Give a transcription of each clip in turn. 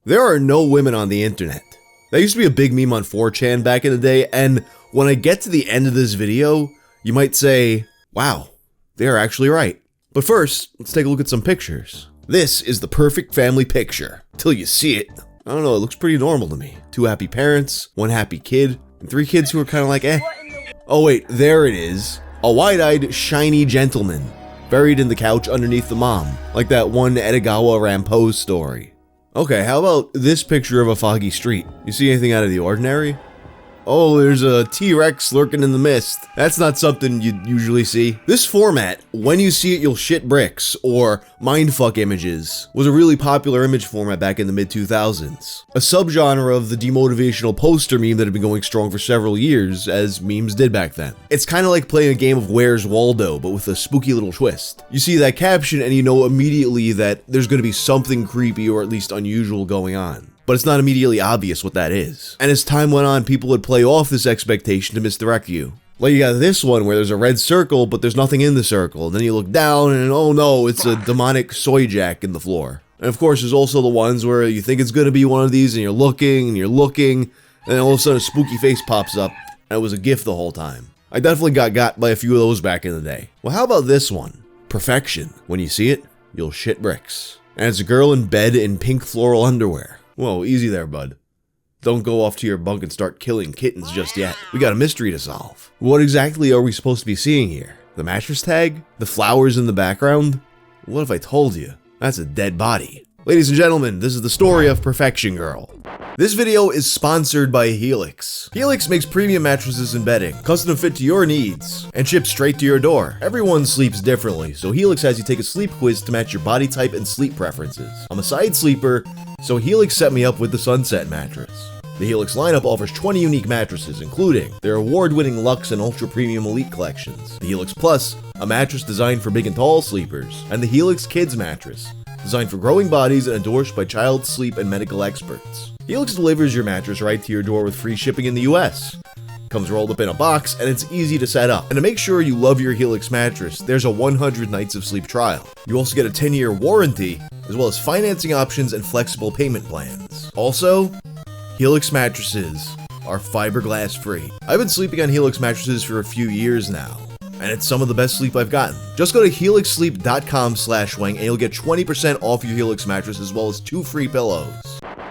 There are no women on the internet. That used to be a big meme on 4chan back in the day, and when I get to the end of this video, you might say, wow, they are actually right. But first, let's take a look at some pictures. This is the perfect family picture. Till you see it. I don't know, it looks pretty normal to me. 2 happy parents, 1 happy kid, and 3 kids who are kind of like, eh. Oh wait, there it is. A wide-eyed, shiny gentleman, buried in the couch underneath the mom, like that one Edogawa Rampo story. Okay, how about this picture of a foggy street? You see anything out of the ordinary? Oh, there's a T-Rex lurking in the mist. That's not something you'd usually see. This format, when you see it you'll shit bricks, or mindfuck images, was a really popular image format back in the mid-2000s. A subgenre of the demotivational poster meme that had been going strong for several years, as memes did back then. It's kind of like playing a game of Where's Waldo, but with a spooky little twist. You see that caption and you know immediately that there's going to be something creepy or at least unusual going on. But it's not immediately obvious what that is. And as time went on, people would play off this expectation to misdirect you. Like you got this one where there's a red circle, but there's nothing in the circle. Then you look down and oh no, it's a demonic soy jack in the floor. And of course, there's also the ones where you think it's gonna be one of these and you're looking, and then all of a sudden a spooky face pops up, and it was a GIF the whole time. I definitely got by a few of those back in the day. Well, how about this one? Perfection. When you see it, you'll shit bricks. And it's a girl in bed in pink floral underwear. Whoa, easy there, bud. Don't go off to your bunk and start killing kittens just yet. We got a mystery to solve. What exactly are we supposed to be seeing here? The mattress tag? The flowers in the background? What if I told you? That's a dead body. Ladies and gentlemen, this is the story of Perfection Girl. This video is sponsored by Helix. Helix makes premium mattresses and bedding, custom fit to your needs, and shipped straight to your door. Everyone sleeps differently, so Helix has you take a sleep quiz to match your body type and sleep preferences. I'm a side sleeper, so Helix set me up with the Sunset mattress. The Helix lineup offers 20 unique mattresses, including their award-winning Luxe and Ultra Premium Elite collections, the Helix Plus, a mattress designed for big and tall sleepers, and the Helix Kids mattress, designed for growing bodies and endorsed by child sleep and medical experts. Helix delivers your mattress right to your door with free shipping in the US. Comes rolled up in a box, and it's easy to set up. And to make sure you love your Helix mattress, there's a 100 nights of sleep trial. You also get a 10-year warranty, as well as financing options and flexible payment plans. Also, Helix mattresses are fiberglass free. I've been sleeping on Helix mattresses for a few years now, and it's some of the best sleep I've gotten. Just go to helixsleep.com/wang and you'll get 20% off your Helix mattress as well as 2 free pillows.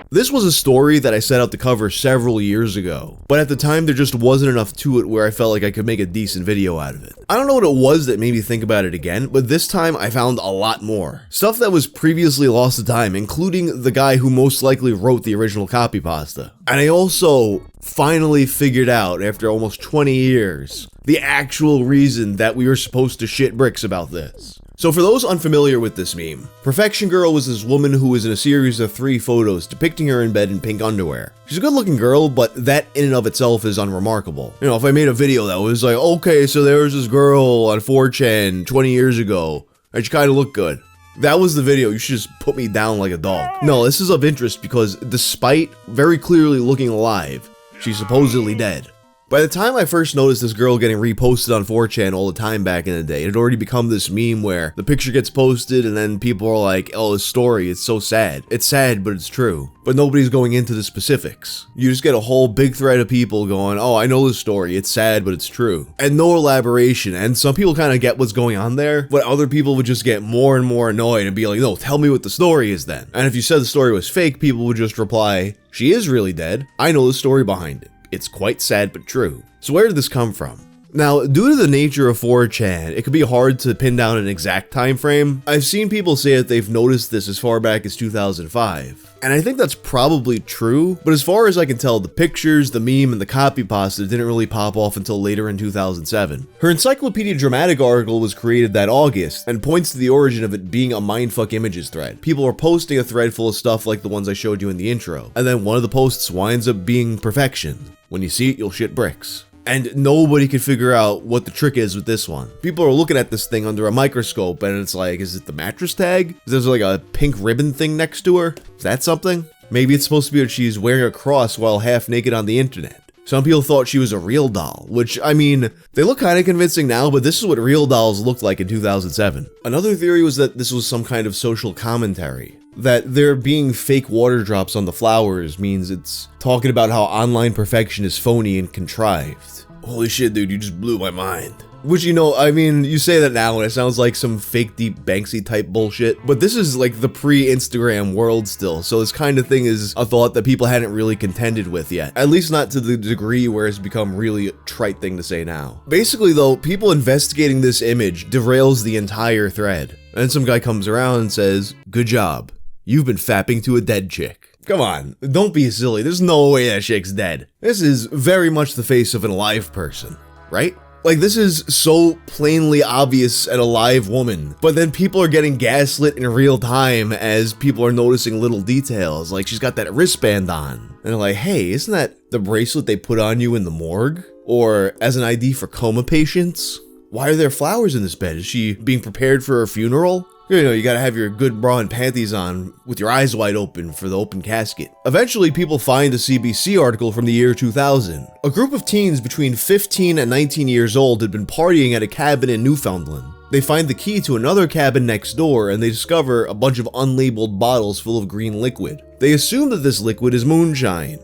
This was a story that I set out to cover several years ago, but at the time there just wasn't enough to it where I felt like I could make a decent video out of it. I don't know what it was that made me think about it again, but this time I found a lot more. Stuff that was previously lost to time, including the guy who most likely wrote the original copy pasta. And I also finally figured out, after almost 20 years, the actual reason that we were supposed to shit bricks about this. So for those unfamiliar with this meme, Perfection Girl was this woman who was in a series of 3 photos depicting her in bed in pink underwear. She's a good looking girl, but that in and of itself is unremarkable. You know, if I made a video that was like, okay, so there was this girl on 4chan 20 years ago, and she kind of looked good. That was the video, you should just put me down like a dog. No, this is of interest because despite very clearly looking alive, she's supposedly dead. By the time I first noticed this girl getting reposted on 4chan all the time back in the day, it had already become this meme where the picture gets posted and then people are like, oh, this story, it's so sad. It's sad, but it's true. But nobody's going into the specifics. You just get a whole big thread of people going, oh, I know this story, it's sad, but it's true. And no elaboration, and some people kind of get what's going on there, but other people would just get more and more annoyed and be like, no, tell me what the story is then. And if you said the story was fake, people would just reply, she is really dead. I know the story behind it. It's quite sad but true. So where did this come from? Now, due to the nature of 4chan, it could be hard to pin down an exact time frame. I've seen people say that they've noticed this as far back as 2005. And I think that's probably true, but as far as I can tell, the pictures, the meme, and the copy pasta didn't really pop off until later in 2007. Her Encyclopedia Dramatic article was created that August, and points to the origin of it being a mindfuck images thread. People are posting a thread full of stuff like the ones I showed you in the intro, and then one of the posts winds up being perfection. When you see it, you'll shit bricks. And nobody could figure out what the trick is with this one. People are looking at this thing under a microscope and it's like, is it the mattress tag? Is there like a pink ribbon thing next to her? Is that something? Maybe it's supposed to be that she's wearing a cross while half naked on the internet. Some people thought she was a real doll, which, I mean, they look kind of convincing now, but this is what real dolls looked like in 2007. Another theory was that this was some kind of social commentary. that there being fake water drops on the flowers means it's talking about how online perfection is phony and contrived. Holy shit, dude, you just blew my mind. Which, you know, I mean, you say that now and it sounds like some fake deep Banksy type bullshit, but this is like the pre-Instagram world still, so this kind of thing is a thought that people hadn't really contended with yet. At least not to the degree where it's become really a trite thing to say now. Basically though, people investigating this image derails the entire thread. And some guy comes around and says, "Good job. You've been fapping to a dead chick." Come on, don't be silly. There's no way that chick's dead. This is very much the face of an alive person, right? Like, this is so plainly obvious at a live woman, but then people are getting gaslit in real time as people are noticing little details, like she's got that wristband on. And they're like, hey, isn't that the bracelet they put on you in the morgue? Or as an ID for coma patients? Why are there flowers in this bed? Is she being prepared for her funeral? You know, you gotta have your good bra and panties on with your eyes wide open for the open casket. Eventually, people find a CBC article from the year 2000. A group of teens between 15 and 19 years old had been partying at a cabin in Newfoundland. They find the key to another cabin next door and they discover a bunch of unlabeled bottles full of green liquid. They assume that this liquid is moonshine.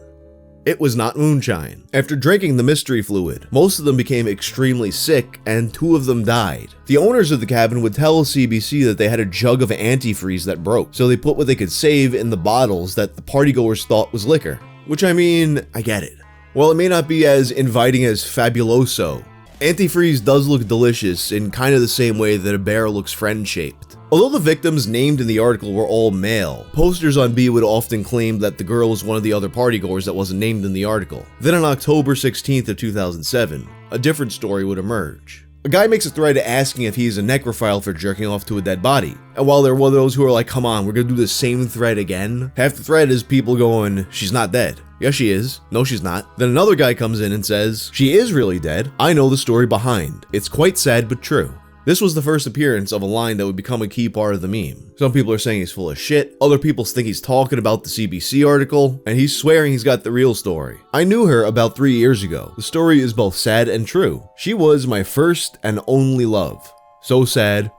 It was not moonshine. After drinking the mystery fluid, most of them became extremely sick and 2 of them died. The owners of the cabin would tell CBC that they had a jug of antifreeze that broke, so they put what they could save in the bottles that the partygoers thought was liquor. Which, I mean, I get it. While it may not be as inviting as Fabuloso, antifreeze does look delicious in kind of the same way that a bear looks friend-shaped. Although the victims named in the article were all male, posters on B would often claim that the girl was one of the other partygoers that wasn't named in the article. Then on October 16th of 2007, a different story would emerge. A guy makes a thread asking if he's a necrophile for jerking off to a dead body. And while there were those who are like, come on, we're gonna do the same thread again, half the thread is people going, she's not dead. Yes, she is. No, she's not. Then another guy comes in and says, she is really dead. I know the story behind. It's quite sad but true. This was the first appearance of a line that would become a key part of the meme. Some people are saying he's full of shit, other people think he's talking about the CBC article, and he's swearing he's got the real story. I knew her about 3 years ago. The story is both sad and true. She was my first and only love. So sad,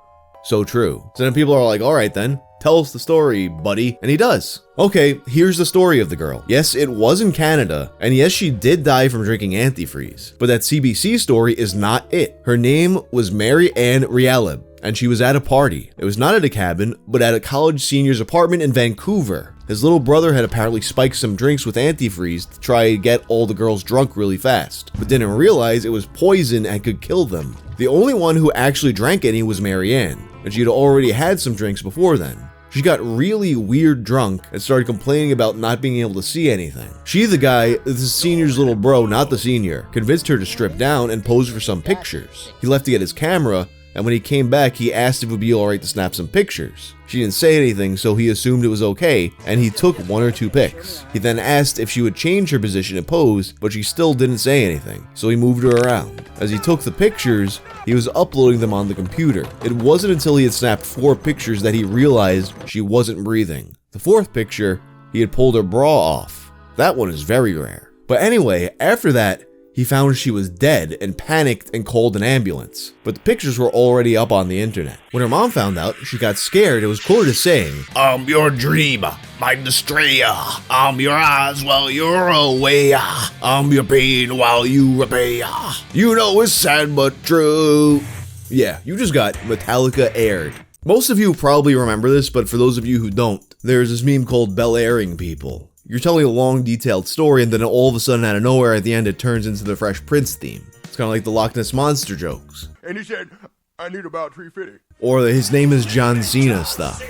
so true. So then people are like, alright then, tell us the story, buddy. And he does. Okay, here's the story of the girl. Yes, it was in Canada, and yes, she did die from drinking antifreeze. But that CBC story is not it. Her name was Mary Ann Yaelzebub, and she was at a party. It was not at a cabin, but at a college senior's apartment in Vancouver. His little brother had apparently spiked some drinks with antifreeze to try to get all the girls drunk really fast, but didn't realize it was poison and could kill them. The only one who actually drank any was Mary Ann, and she had already had some drinks before then. She got really weird drunk and started complaining about not being able to see anything. She, the guy, the senior's little bro, not the senior, convinced her to strip down and pose for some pictures. He left to get his camera, and when he came back, he asked if it would be alright to snap some pictures. She didn't say anything, so he assumed it was okay, and he took 1 or 2 pics. He then asked if she would change her position and pose, but she still didn't say anything, so he moved her around. As he took the pictures, he was uploading them on the computer. It wasn't until he had snapped 4 pictures that he realized she wasn't breathing. The 4th picture, he had pulled her bra off. That one is very rare. But anyway, after that, he found she was dead and panicked and called an ambulance. But the pictures were already up on the internet. When her mom found out, she got scared and was quoted saying, "I'm your dream, my destroyer. I'm your eyes while you're away. I'm your pain while you repay. You know it's sad but true." Yeah, you just got Metallica aired. Most of you probably remember this, but for those of you who don't, there's this meme called Bel-Airing people. You're telling a long, detailed story, and then all of a sudden, out of nowhere, at the end, it turns into the Fresh Prince theme. It's kind of like the Loch Ness Monster jokes. And he said, I need about 350. Or the his name is John Cena stuff.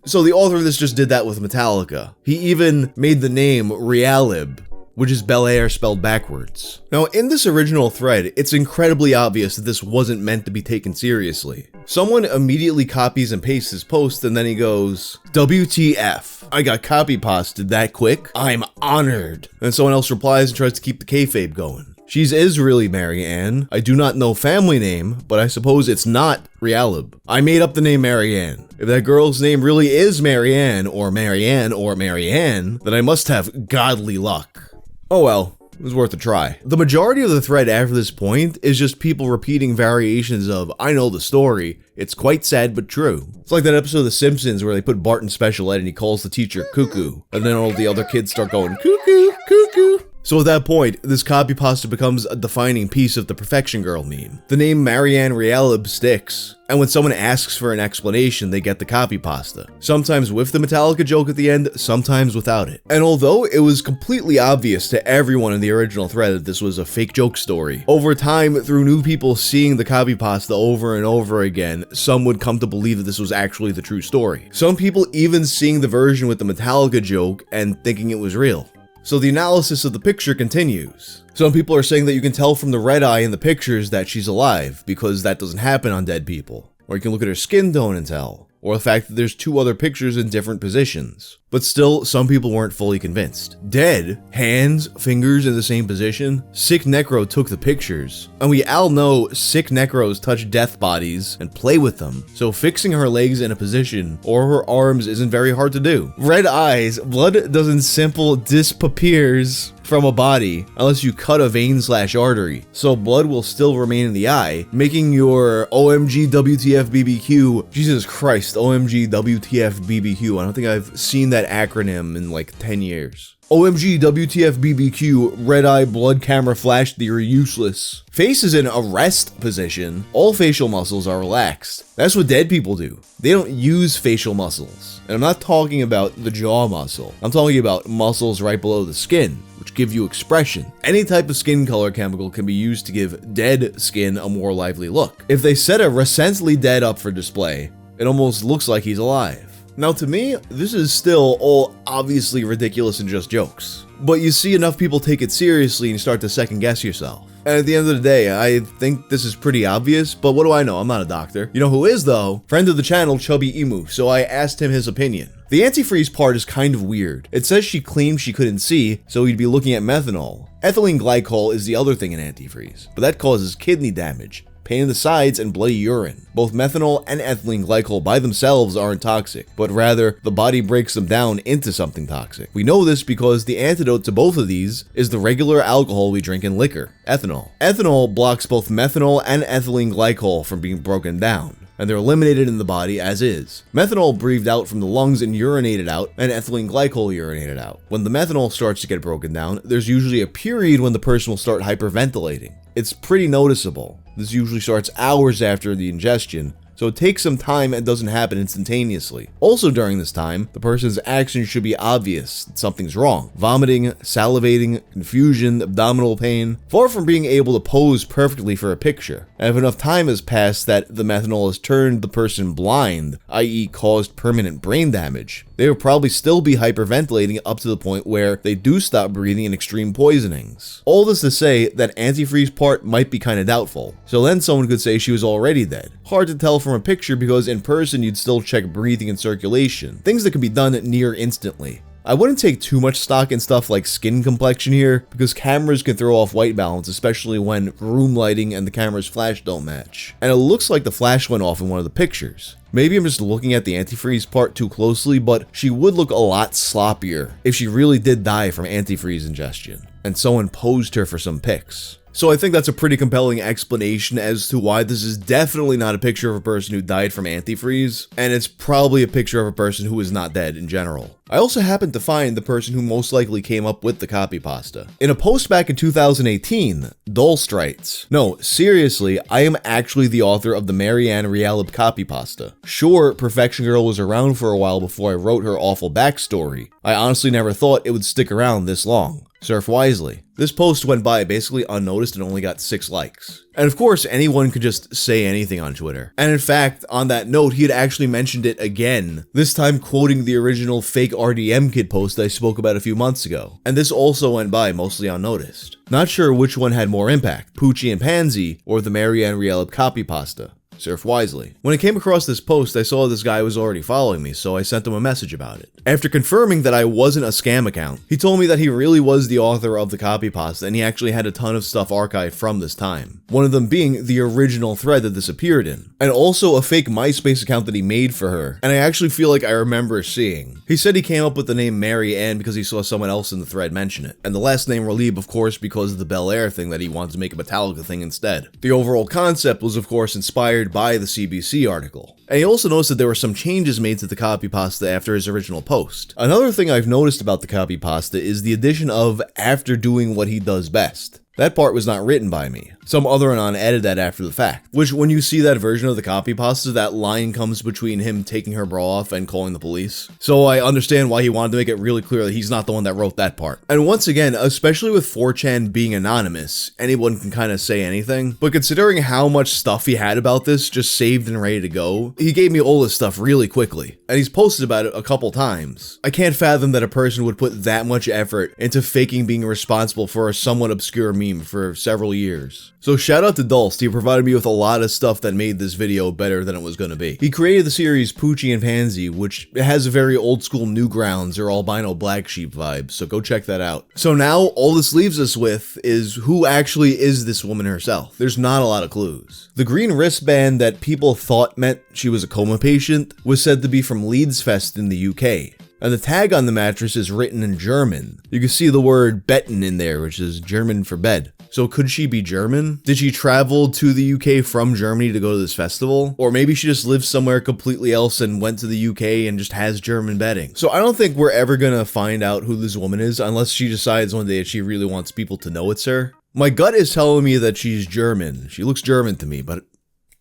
So the author of this just did that with Metallica. He even made the name Yaelzebub, which is Bel-Air spelled backwards. Now, in this original thread, it's incredibly obvious that this wasn't meant to be taken seriously. Someone immediately copies and pastes his post, and then he goes, WTF, I got copy pasted that quick? I'm honored. And someone else replies and tries to keep the kayfabe going. She's is really Mary Ann. I do not know family name, but I suppose it's not Yaelzebub. I made up the name Mary Ann. If that girl's name really is Mary Ann, or Mary Ann, or Mary Ann, then I must have godly luck. Oh well, it was worth a try. The majority of the thread after this point is just people repeating variations of, I know the story, it's quite sad but true. It's like that episode of The Simpsons where they put Bart in special ed and he calls the teacher cuckoo, and then all the other kids start going cuckoo, cuckoo. So at that point, this copy pasta becomes a defining piece of the Perfection Girl meme. The name Marianne Realib sticks, and when someone asks for an explanation, they get the copy pasta. Sometimes with the Metallica joke at the end, sometimes without it. And although it was completely obvious to everyone in the original thread that this was a fake joke story, over time, through new people seeing the copy pasta over and over again, some would come to believe that this was actually the true story. Some people even seeing the version with the Metallica joke and thinking it was real. So the analysis of the picture continues. Some people are saying that you can tell from the red eye in the pictures that she's alive, because that doesn't happen on dead people. Or you can look at her skin tone and tell. Or the fact that there's two other pictures in different positions. But still, some people weren't fully convinced. Dead, hands, fingers in the same position. Sick Necro took the pictures. And we all know sick Necros touch death bodies and play with them. So fixing her legs in a position or her arms isn't very hard to do. Red eyes, blood doesn't simple disappears from a body unless you cut a vein/artery, so blood will still remain in the eye, making your OMG WTF BBQ, Jesus Christ, OMG WTF BBQ. I don't think I've seen that acronym in like 10 years. OMG WTF BBQ, red eye blood camera flash theory useless. Face is in a rest position. All facial muscles are relaxed. That's what dead people do. They don't use facial muscles. And I'm not talking about the jaw muscle. I'm talking about muscles right below the skin, which give you expression. Any type of skin color chemical can be used to give dead skin a more lively look. If they set a recently dead up for display, it almost looks like he's alive. Now to me, this is still all obviously ridiculous and just jokes. But you see enough people take it seriously and you start to second guess yourself. And at the end of the day, I think this is pretty obvious, but what do I know? I'm not a doctor. You know who is though? Friend of the channel, Chubby Emu, so I asked him his opinion. The antifreeze part is kind of weird. It says she claimed she couldn't see, so he'd be looking at methanol. Ethylene glycol is the other thing in antifreeze, but that causes kidney damage, pain in the sides, and bloody urine. Both methanol and ethylene glycol by themselves aren't toxic, but rather the body breaks them down into something toxic. We know this because the antidote to both of these is the regular alcohol we drink in liquor, ethanol. Ethanol blocks both methanol and ethylene glycol from being broken down, and they're eliminated in the body as is. Methanol breathed out from the lungs and urinated out, and ethylene glycol urinated out. When the methanol starts to get broken down, there's usually a period when the person will start hyperventilating. It's pretty noticeable. This usually starts hours after the ingestion, so it takes some time and doesn't happen instantaneously. Also during this time, the person's actions should be obvious that something's wrong. Vomiting, salivating, confusion, abdominal pain, far from being able to pose perfectly for a picture. And if enough time has passed that the methanol has turned the person blind, i.e. caused permanent brain damage, they will probably still be hyperventilating up to the point where they do stop breathing in extreme poisonings. All this to say that antifreeze part might be kinda doubtful. So then someone could say she was already dead. Hard to tell from a picture because in person you'd still check breathing and circulation, things that can be done near instantly. I wouldn't take too much stock in stuff like skin complexion here, because cameras can throw off white balance, especially when room lighting and the camera's flash don't match. And it looks like the flash went off in one of the pictures. Maybe I'm just looking at the antifreeze part too closely, but she would look a lot sloppier if she really did die from antifreeze ingestion, and someone posed her for some pics. So I think that's a pretty compelling explanation as to why this is definitely not a picture of a person who died from antifreeze, and it's probably a picture of a person who is not dead in general. I also happened to find the person who most likely came up with the copy pasta. In a post back in 2018, Dolst writes, "No, seriously, I am actually the author of the Marianne Realib copy pasta. Sure, Perfection Girl was around for a while before I wrote her awful backstory. I honestly never thought it would stick around this long. Surf wisely." This post went by basically unnoticed and only got 6 likes. And of course, anyone could just say anything on Twitter. And in fact, on that note, he had actually mentioned it again, this time quoting the original fake RDM Kid post I spoke about a few months ago. And this also went by mostly unnoticed. Not sure which one had more impact, Poochie and Pansy or the Marianne Realib copy pasta. Surf wisely. When I came across this post, I saw this guy was already following me, so I sent him a message about it. After confirming that I wasn't a scam account, he told me that he really was the author of the copy pasta and he actually had a ton of stuff archived from this time. One of them being the original thread that this appeared in, and also a fake MySpace account that he made for her, and I actually feel like I remember seeing. He said he came up with the name Mary Ann because he saw someone else in the thread mention it, and the last name Relieb, of course, because of the Bel-Air thing that he wanted to make a Metallica thing instead. The overall concept was, of course, inspired by the CBC article. And he also noticed that there were some changes made to the copy pasta after his original post. Another thing I've noticed about the copy pasta is the addition of "after doing what he does best." That part was not written by me. Some other anon added that after the fact. Which, when you see that version of the copy pasta, that line comes between him taking her bra off and calling the police. So I understand why he wanted to make it really clear that he's not the one that wrote that part. And once again, especially with 4chan being anonymous, anyone can kind of say anything. But considering how much stuff he had about this just saved and ready to go, he gave me all this stuff really quickly. And he's posted about it a couple times. I can't fathom that a person would put that much effort into faking being responsible for a somewhat obscure meme for several years. So shout out to Dulst, he provided me with a lot of stuff that made this video better than it was going to be. He created the series Poochie and Pansy, which has a very old school Newgrounds or albino black sheep vibe, so go check that out. So now all this leaves us with is who actually is this woman herself. There's not a lot of clues. The green wristband that people thought meant she was a coma patient was said to be from Leeds Fest in the UK. And the tag on the mattress is written in German. You can see the word Betten in there, which is German for bed. So could she be German? Did she travel to the UK from Germany to go to this festival? Or maybe she just lives somewhere completely else and went to the UK and just has German bedding. So I don't think we're ever gonna find out who this woman is unless she decides one day that she really wants people to know it's her. My gut is telling me that she's German. She looks German to me, but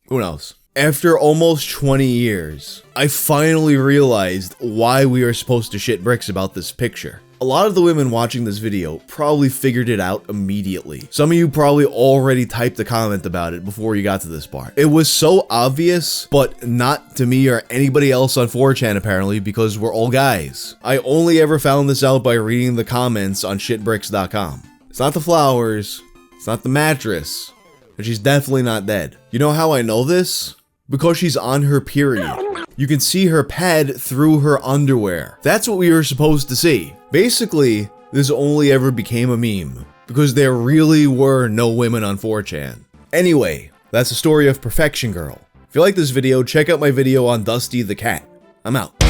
who knows? After almost 20 years, I finally realized why we are supposed to shit bricks about this picture. A lot of the women watching this video probably figured it out immediately. Some of you probably already typed a comment about it before you got to this part. It was so obvious, but not to me or anybody else on 4chan apparently, because we're all guys. I only ever found this out by reading the comments on shitbricks.com. It's not the flowers, it's not the mattress, but she's definitely not dead. You know how I know this? Because she's on her period. You can see her pad through her underwear. That's what we were supposed to see. Basically, this only ever became a meme because there really were no women on 4chan. Anyway, that's the story of Perfection Girl. If you like this video, check out my video on Dusty the Cat. I'm out.